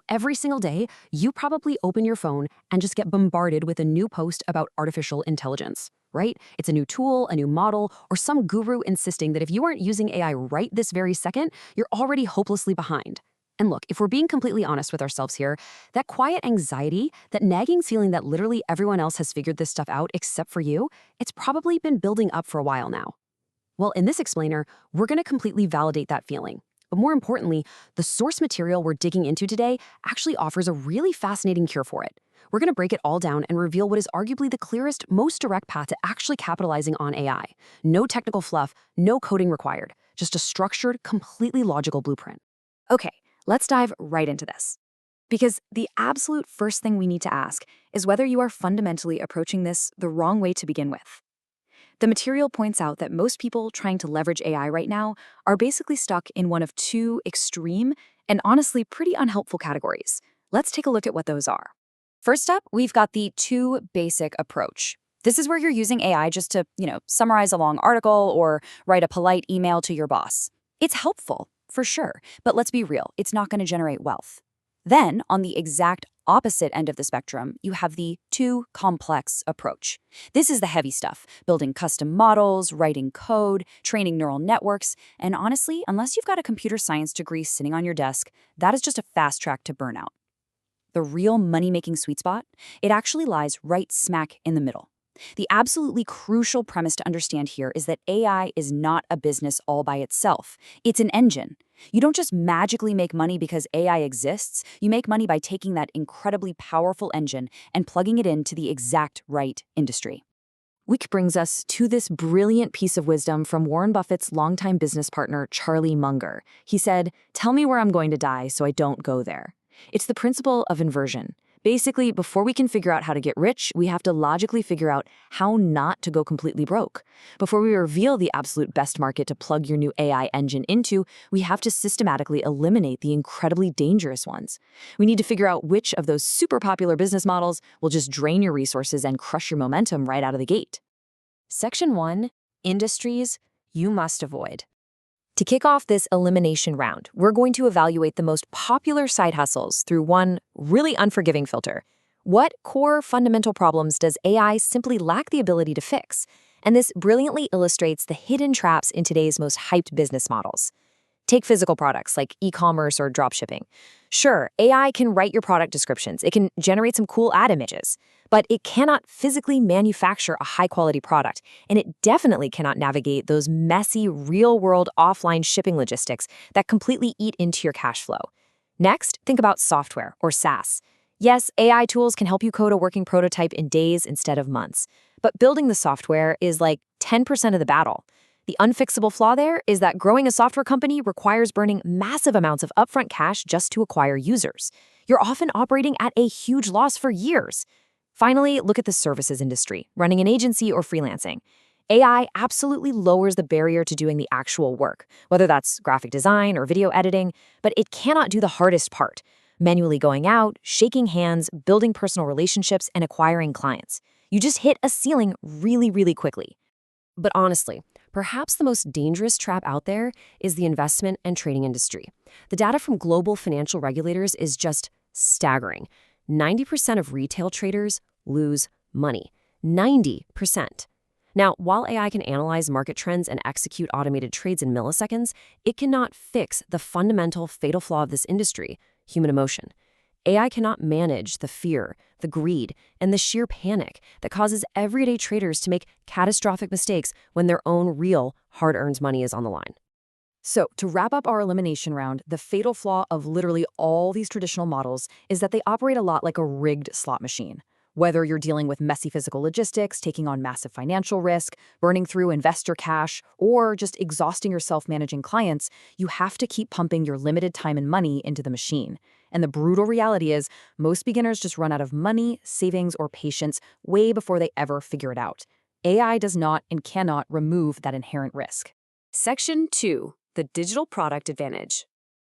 Every single day, you probably open your phone and just get bombarded with a new post about artificial intelligence, right? It's a new tool, a new model, or some guru insisting that if you aren't using AI right this very second, you're already hopelessly behind. And look, if we're being completely honest with ourselves here, that quiet anxiety, that nagging feeling that literally everyone else has figured this stuff out except for you, it's probably been building up for a while now. Well, in this explainer, we're going to completely validate that feeling. But more importantly, the source material we're digging into today actually offers a really fascinating cure for it. We're going to break it all down and reveal what is arguably the clearest, most direct path to actually capitalizing on AI. No technical fluff, no coding required, just a structured, completely logical blueprint. Okay, let's dive right into this. Because the absolute first thing we need to ask is whether you are fundamentally approaching this the wrong way to begin with. The material points out that most people trying to leverage AI right now are basically stuck in one of two extreme and honestly pretty unhelpful categories. Let's take a look at what those are. First up, we've got the too basic approach. This is where you're using AI just to, summarize a long article or write a polite email to your boss. It's helpful, for sure, but let's be real, it's not going to generate wealth. Then, on the exact opposite end of the spectrum, you have the too complex approach. This is the heavy stuff, building custom models, writing code, training neural networks, and honestly, unless you've got a computer science degree sitting on your desk, that is just a fast track to burnout. The real money-making sweet spot, it actually lies right smack in the middle. The absolutely crucial premise to understand here is that AI is not a business all by itself. It's an engine. You don't just magically make money because AI exists. You make money by taking that incredibly powerful engine and plugging it into the exact right industry. Which brings us to this brilliant piece of wisdom from Warren Buffett's longtime business partner, Charlie Munger. He said, "Tell me where I'm going to die so I don't go there." It's the principle of inversion. Basically, before we can figure out how to get rich, we have to logically figure out how not to go completely broke. Before we reveal the absolute best market to plug your new AI engine into, we have to systematically eliminate the incredibly dangerous ones. We need to figure out which of those super popular business models will just drain your resources and crush your momentum right out of the gate. Section 1, Industries You Must Avoid. To kick off this elimination round, we're going to evaluate the most popular side hustles through one really unforgiving filter. What core fundamental problems does AI simply lack the ability to fix? And this brilliantly illustrates the hidden traps in today's most hyped business models. Take physical products like e-commerce or dropshipping. Sure, AI can write your product descriptions. It can generate some cool ad images, but it cannot physically manufacture a high-quality product, and it definitely cannot navigate those messy, real-world offline shipping logistics that completely eat into your cash flow. Next, think about software, or SaaS. Yes, AI tools can help you code a working prototype in days instead of months, but building the software is like 10% of the battle. The unfixable flaw there is that growing a software company requires burning massive amounts of upfront cash just to acquire users. You're often operating at a huge loss for years. Finally, look at the services industry, running an agency or freelancing. AI absolutely lowers the barrier to doing the actual work, whether that's graphic design or video editing, but it cannot do the hardest part, manually going out, shaking hands, building personal relationships, and acquiring clients. You just hit a ceiling really, really quickly. But honestly, perhaps the most dangerous trap out there is the investment and trading industry. The data from global financial regulators is just staggering. 90% of retail traders lose money. 90%. Now, while AI can analyze market trends and execute automated trades in milliseconds, it cannot fix the fundamental fatal flaw of this industry, human emotion. AI cannot manage the fear, the greed, and the sheer panic that causes everyday traders to make catastrophic mistakes when their own real, hard-earned money is on the line. So, to wrap up our elimination round, the fatal flaw of literally all these traditional models is that they operate a lot like a rigged slot machine. Whether you're dealing with messy physical logistics, taking on massive financial risk, burning through investor cash, or just exhausting yourself managing clients, you have to keep pumping your limited time and money into the machine. And the brutal reality is, most beginners just run out of money, savings, or patience way before they ever figure it out. AI does not and cannot remove that inherent risk. Section 2, the digital product advantage.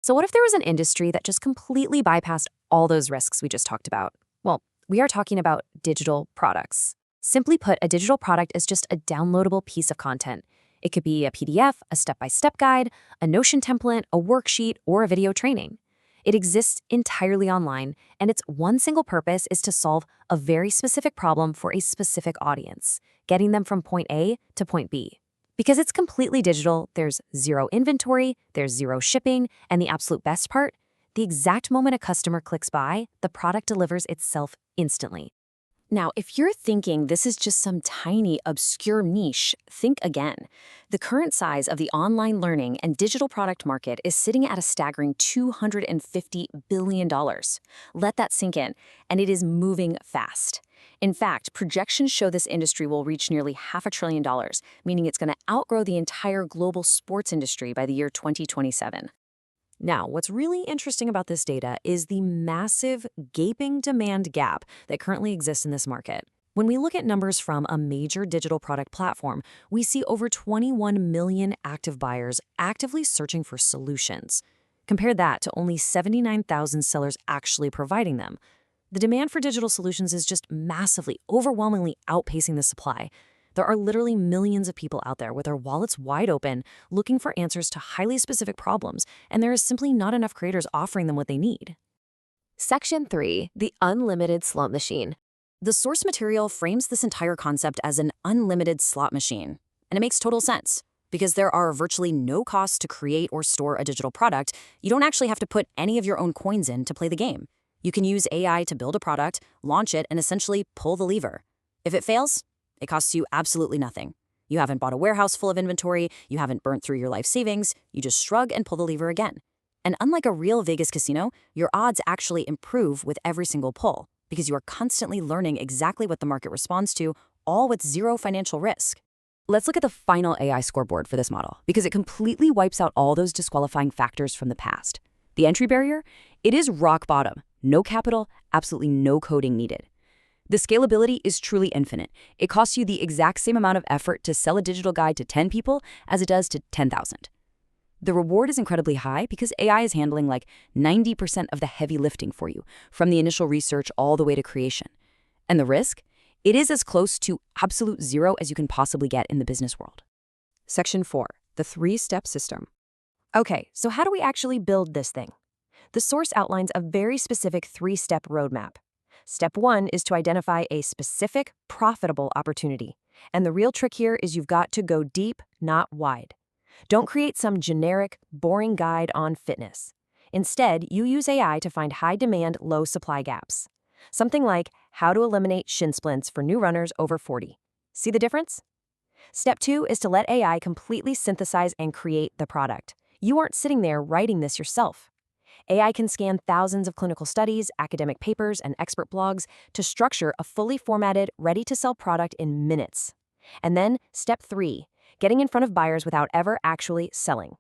So what if there was an industry that just completely bypassed all those risks we just talked about? Well, we are talking about digital products. Simply put, a digital product is just a downloadable piece of content. It could be a PDF, a step-by-step guide, a Notion template, a worksheet, or a video training. It exists entirely online, and its one single purpose is to solve a very specific problem for a specific audience, getting them from point A to point B. Because it's completely digital, there's zero inventory, there's zero shipping, and the absolute best part, the exact moment a customer clicks buy, the product delivers itself instantly. Now, if you're thinking this is just some tiny, obscure niche, think again. The current size of the online learning and digital product market is sitting at a staggering $250 billion. Let that sink in, and it is moving fast. In fact, projections show this industry will reach nearly $500 billion, meaning it's going to outgrow the entire global sports industry by the year 2027. Now, what's really interesting about this data is the massive, gaping demand gap that currently exists in this market. When we look at numbers from a major digital product platform, we see over 21 million active buyers actively searching for solutions. Compare that to only 79,000 sellers actually providing them. The demand for digital solutions is just massively, overwhelmingly outpacing the supply. There are literally millions of people out there with their wallets wide open, looking for answers to highly specific problems, and there is simply not enough creators offering them what they need. Section 3. The Unlimited Slot Machine. The source material frames this entire concept as an unlimited slot machine. And it makes total sense. Because there are virtually no costs to create or store a digital product, you don't actually have to put any of your own coins in to play the game. You can use AI to build a product, launch it, and essentially pull the lever. If it fails, it costs you absolutely nothing. You haven't bought a warehouse full of inventory, you haven't burnt through your life savings, you just shrug and pull the lever again. And unlike a real Vegas casino, your odds actually improve with every single pull, because you are constantly learning exactly what the market responds to, all with zero financial risk. Let's look at the final AI scoreboard for this model, because it completely wipes out all those disqualifying factors from the past. The entry barrier? It is rock bottom. No capital, absolutely no coding needed. The scalability is truly infinite. It costs you the exact same amount of effort to sell a digital guide to 10 people as it does to 10,000. The reward is incredibly high because AI is handling like 90% of the heavy lifting for you, from the initial research all the way to creation. And the risk? It is as close to absolute zero as you can possibly get in the business world. Section 4. The 3-step system. Okay, so how do we actually build this thing? The source outlines a very specific 3-step roadmap. Step 1 is to identify a specific, profitable opportunity. And the real trick here is you've got to go deep, not wide. Don't create some generic, boring guide on fitness. Instead, you use AI to find high-demand, low-supply gaps. Something like how to eliminate shin splints for new runners over 40. See the difference? Step 2 is to let AI completely synthesize and create the product. You aren't sitting there writing this yourself. AI can scan thousands of clinical studies, academic papers, and expert blogs to structure a fully formatted, ready-to-sell product in minutes. And then, step 3, getting in front of buyers without ever actually selling.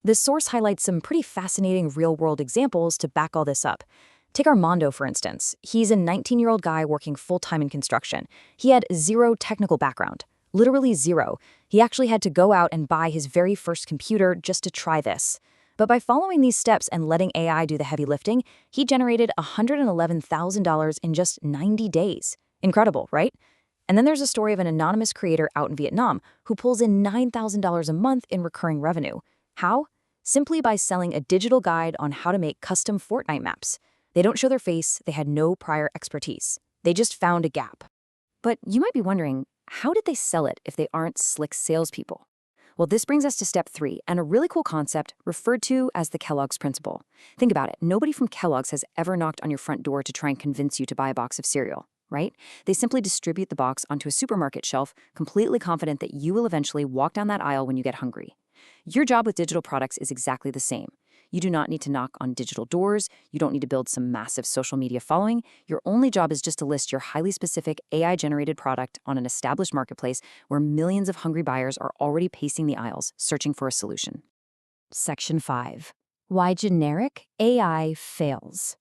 This source highlights some pretty fascinating real-world examples to back all this up. Take Armando, for instance. He's a 19-year-old guy working full-time in construction. He had zero technical background. Literally zero. He actually had to go out and buy his very first computer just to try this. But by following these steps and letting AI do the heavy lifting, he generated $111,000 in just 90 days. Incredible, right? And then there's a story of an anonymous creator out in Vietnam who pulls in $9,000 a month in recurring revenue. How? Simply by selling a digital guide on how to make custom Fortnite maps. They don't show their face, they had no prior expertise. They just found a gap. But you might be wondering, how did they sell it if they aren't slick salespeople? Well, this brings us to step 3, and a really cool concept referred to as the Kellogg's Principle. Think about it. Nobody from Kellogg's has ever knocked on your front door to try and convince you to buy a box of cereal, right? They simply distribute the box onto a supermarket shelf, completely confident that you will eventually walk down that aisle when you get hungry. Your job with digital products is exactly the same. You do not need to knock on digital doors. You don't need to build some massive social media following. Your only job is just to list your highly specific AI-generated product on an established marketplace where millions of hungry buyers are already pacing the aisles, searching for a solution. Section 5. Why generic AI fails.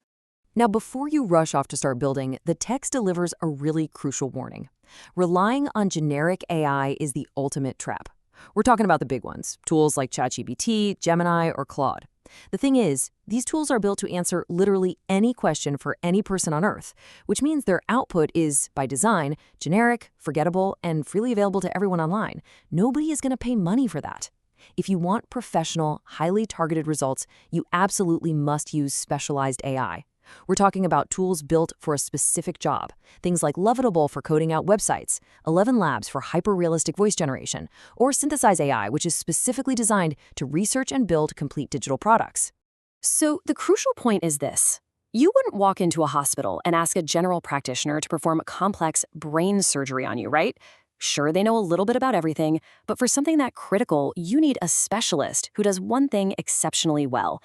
Now, before you rush off to start building, the text delivers a really crucial warning. Relying on generic AI is the ultimate trap. We're talking about the big ones, tools like ChatGPT, Gemini, or Claude. The thing is, these tools are built to answer literally any question for any person on Earth, which means their output is, by design, generic, forgettable, and freely available to everyone online. Nobody is going to pay money for that. If you want professional, highly targeted results, you absolutely must use specialized AI. We're talking about tools built for a specific job. Things like Loveitable for coding out websites, 11 Labs for hyper-realistic voice generation, or Synthesize AI, which is specifically designed to research and build complete digital products. So the crucial point is this. You wouldn't walk into a hospital and ask a general practitioner to perform complex brain surgery on you, right? Sure, they know a little bit about everything, but for something that critical, you need a specialist who does one thing exceptionally well.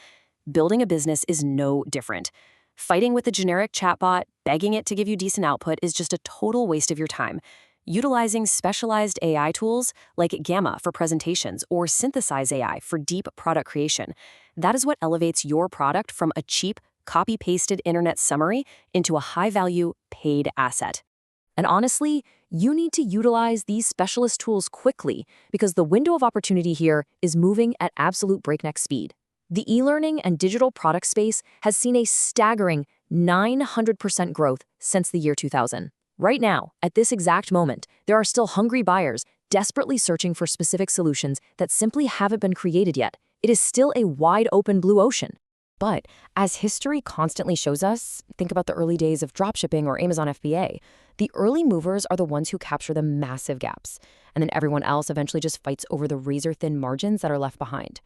Building a business is no different. Fighting with a generic chatbot, begging it to give you decent output is just a total waste of your time. Utilizing specialized AI tools like Gamma for presentations or Synthesize AI for deep product creation, that is what elevates your product from a cheap, copy-pasted internet summary into a high-value, paid asset. And honestly, you need to utilize these specialist tools quickly because the window of opportunity here is moving at absolute breakneck speed. The e-learning and digital product space has seen a staggering 900% growth since the year 2000. Right now, at this exact moment, there are still hungry buyers desperately searching for specific solutions that simply haven't been created yet. It is still a wide open blue ocean. But as history constantly shows us, think about the early days of dropshipping or Amazon FBA, the early movers are the ones who capture the massive gaps, and then everyone else eventually just fights over the razor-thin margins that are left behind.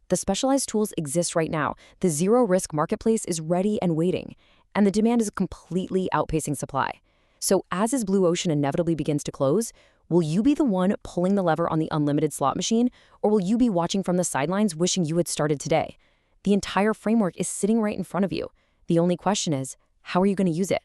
The specialized tools exist right now. The zero-risk marketplace is ready and waiting, and the demand is completely outpacing supply. So as this blue ocean inevitably begins to close, will you be the one pulling the lever on the unlimited slot machine, or will you be watching from the sidelines wishing you had started today? The entire framework is sitting right in front of you. The only question is, how are you going to use it?